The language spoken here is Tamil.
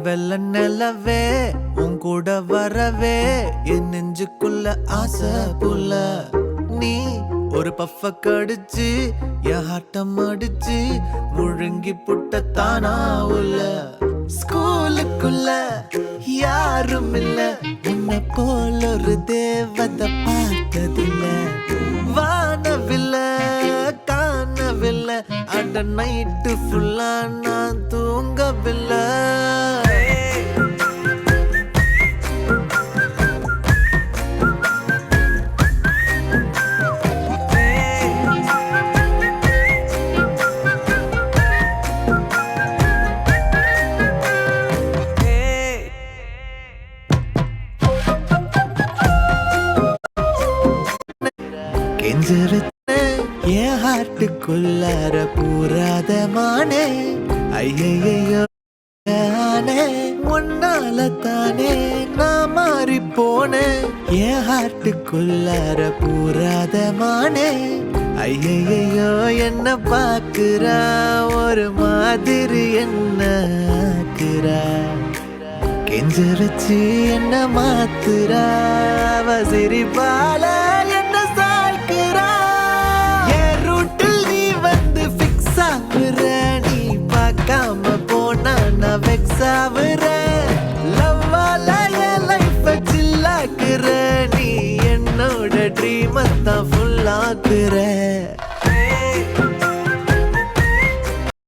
வெள்ள நிலவே உன் கூட வரவே என் நெஞ்சுக்குள்ள ஆசை புல்ல நீ ஒரு பஃப கடிச்சு என் ஆட்டம் அடிச்சு முழுங்கி புட்ட தானா உள்ள ஸ்கூலுக்குள்ள யாரும் இல்ல உன்னை போல ஒரு தேவதை பார்த்ததில்ல வானவில்ல காணவில்லை அட நைட்டு ஃபுல்லா நான் தூங்கவில்லை என் ஹார்ட்டுக்குள்ளார பூராத மானே ஐயையோ உன்னால தானே நான் மாறி போனேன் என் ஹார்ட்டுக்குள்ளார பூராத மானே ஐயையோ என்ன பாக்குறா ஒரு மாதிரி என்ன ஆக்குறா கெஞ்ச வச்சு என்ன மாத்துறா அவ சிரிப்பால என்ன சாய்க்கிறா என் ரூட்டில் நீ வந்து ஃபிக்ஸ் ஆகுற நீ பார்க்காம போனா நான் வெக்ஸ் ஆகுற